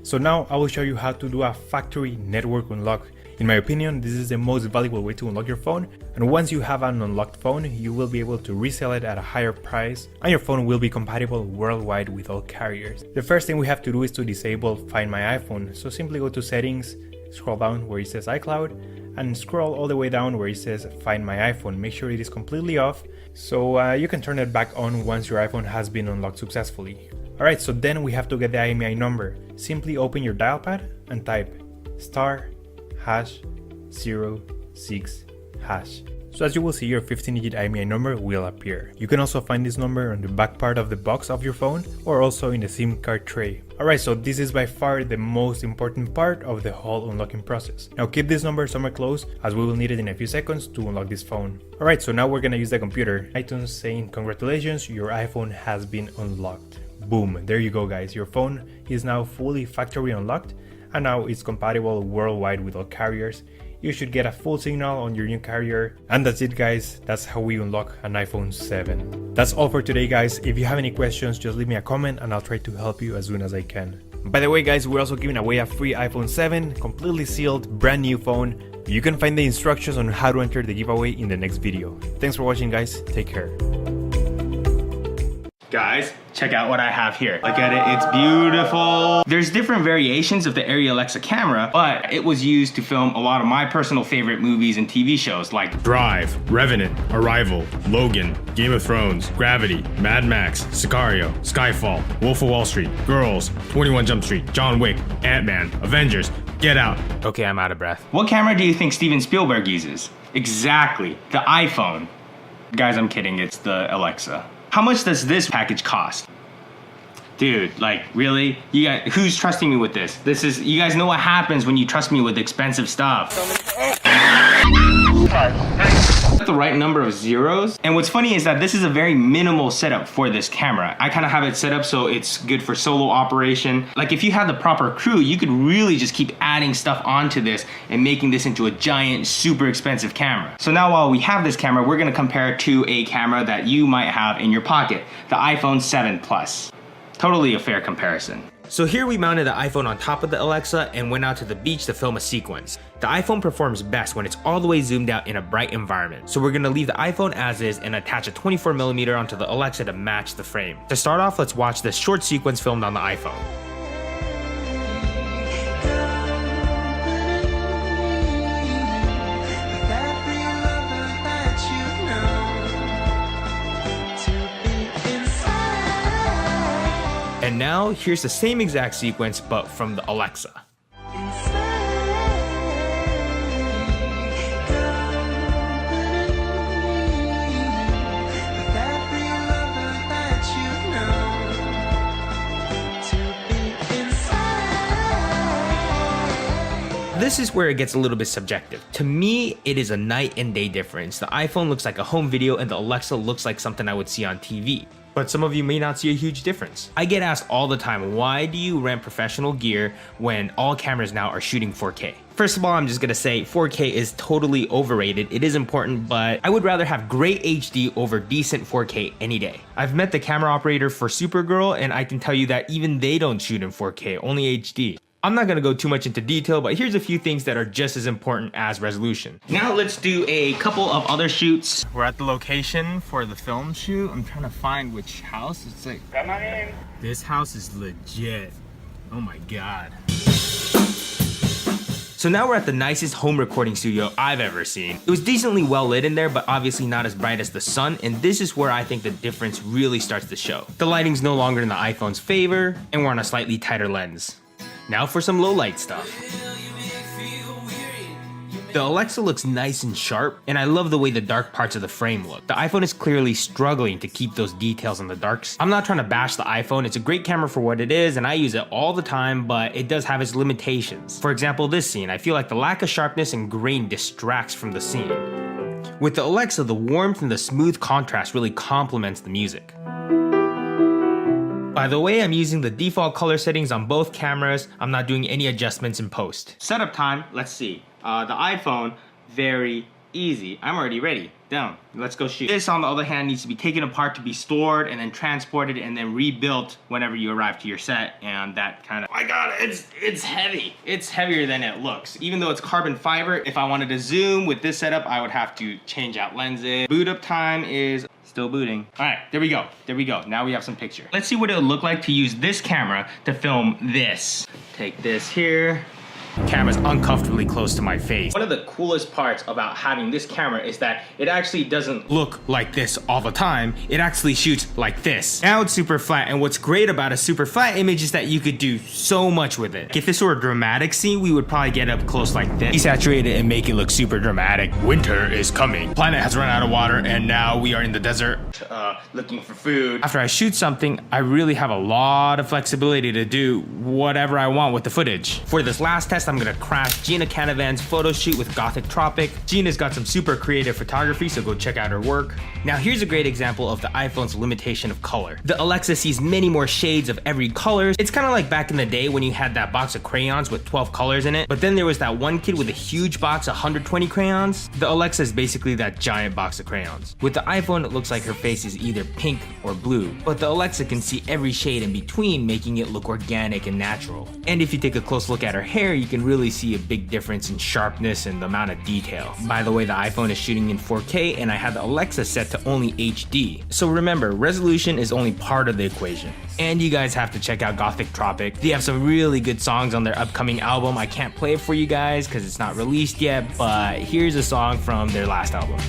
So now I will show you how to do a factory network unlock. In my opinion, this is the most valuable way to unlock your phone, and once you have an unlocked phone, you will be able to resell it at a higher price, and your phone will be compatible worldwide with all carriers. The first thing we have to do is to disable Find My iPhone, so simply go to Settings, scroll down where it says iCloud, and scroll all the way down where it says Find My iPhone. Make sure it is completely off, so you can turn it back on once your iPhone has been unlocked successfully. Alright, so then we have to get the IMEI number. Simply open your dial pad and type *#06#. So as you will see, your 15-digit IMEI number will appear. You can also find this number on the back part of the box of your phone or also in the SIM card tray. Alright, so this is by far the most important part of the whole unlocking process. Now keep this number somewhere close as we will need it in a few seconds to unlock this phone. Alright, so now we're gonna use the computer. iTunes saying congratulations, your iPhone has been unlocked. Boom, there you go guys, your phone is now fully factory unlocked and now it's compatible worldwide with all carriers. You should get a full signal on your new carrier. And that's it guys, that's how we unlock an iPhone 7. That's all for today guys. If you have any questions, just leave me a comment and I'll try to help you as soon as I can. By the way guys, we're also giving away a free iPhone 7, completely sealed, brand new phone. You can find the instructions on how to enter the giveaway in the next video. Thanks for watching guys, take care. Guys, check out what I have here. Look at it, it's beautiful. There's different variations of the Arri Alexa camera, but it was used to film a lot of my personal favorite movies and TV shows like Drive, Revenant, Arrival, Logan, Game of Thrones, Gravity, Mad Max, Sicario, Skyfall, Wolf of Wall Street, Girls, 21 Jump Street, John Wick, Ant-Man, Avengers, Get Out. Okay, I'm out of breath. What camera do you think Steven Spielberg uses? Exactly, the iPhone. Guys, I'm kidding, it's the Alexa. How much does this package cost? Dude, like, really? You guys, who's trusting me with this? You guys know what happens when you trust me with expensive stuff. The right number of zeros. And what's funny is that this is a very minimal setup for this camera. I kind of have it set up so it's good for solo operation. Like if you had the proper crew, you could really just keep adding stuff onto this and making this into a giant, super expensive camera. So now while we have this camera, we're gonna compare it to a camera that you might have in your pocket, the iPhone 7 Plus. Totally a fair comparison. So here we mounted the iPhone on top of the Alexa and went out to the beach to film a sequence. The iPhone performs best when it's all the way zoomed out in a bright environment. So we're gonna leave the iPhone as is and attach a 24mm onto the Alexa to match the frame. To start off, let's watch this short sequence filmed on the iPhone. And now, here's the same exact sequence, but from the Alexa. This is where it gets a little bit subjective. To me, it is a night and day difference. The iPhone looks like a home video and the Alexa looks like something I would see on TV. But some of you may not see a huge difference. I get asked all the time, why do you rent professional gear when all cameras now are shooting 4K? First of all, I'm just gonna say 4K is totally overrated. It is important, but I would rather have great HD over decent 4K any day. I've met the camera operator for Supergirl and I can tell you that even they don't shoot in 4K, only HD. I'm not gonna go too much into detail, but here's a few things that are just as important as resolution. Now let's do a couple of other shoots. We're at the location for the film shoot. I'm trying to find which house. It's like, got my name. This house is legit. Oh my God. So now we're at the nicest home recording studio I've ever seen. It was decently well lit in there, but obviously not as bright as the sun, and this is where I think the difference really starts to show. The lighting's no longer in the iPhone's favor, and we're on a slightly tighter lens. Now for some low light stuff. The Alexa looks nice and sharp, and I love the way the dark parts of the frame look. The iPhone is clearly struggling to keep those details in the darks. I'm not trying to bash the iPhone, it's a great camera for what it is, and I use it all the time, but it does have its limitations. For example, this scene, I feel like the lack of sharpness and grain distracts from the scene. With the Alexa, the warmth and the smooth contrast really complements the music. By the way, I'm using the default color settings on both cameras. I'm not doing any adjustments in post. Setup time, let's see. The iPhone, very Easy. I'm already ready. Down. Let's go shoot. This, on the other hand, needs to be taken apart to be stored and then transported and then rebuilt whenever you arrive to your set. And that kind of, my God, it's heavy. It's heavier than it looks. Even though it's carbon fiber, if I wanted to zoom with this setup, I would have to change out lenses. Boot up time is still booting. All right, there we go. There we go. Now we have some picture. Let's see what it would look like to use this camera to film this. Take this here. Camera's uncomfortably close to my face. One of the coolest parts about having this camera is that it actually doesn't look like this all the time. It actually shoots like this. Now it's super flat, and what's great about a super flat image is that you could do so much with it. If this were a dramatic scene, we would probably get up close like this, desaturate it, and make it look super dramatic. Winter is coming. Planet has run out of water, and now we are in the desert. Looking for food. After I shoot something, I really have a lot of flexibility to do whatever I want with the footage. For this last test, I'm gonna crash Gina Canavan's photo shoot with Gothic Tropic. Gina's got some super creative photography, so go check out her work. Now here's a great example of the iPhone's limitation of color. The Alexa sees many more shades of every color. It's kind of like back in the day when you had that box of crayons with 12 colors in it, but then there was that one kid with a huge box, 120 crayons. The Alexa is basically that giant box of crayons. With the iPhone, it looks like her face is either pink or blue, but the Alexa can see every shade in between, making it look organic and natural. And if you take a close look at her hair, you can really see a big difference in sharpness and the amount of detail. By the way, the iPhone is shooting in 4K, and I had the Alexa set to only HD. So remember, resolution is only part of the equation. And you guys have to check out Gothic Tropic. They have some really good songs on their upcoming album. I can't play it for you guys because it's not released yet, but here's a song from their last album.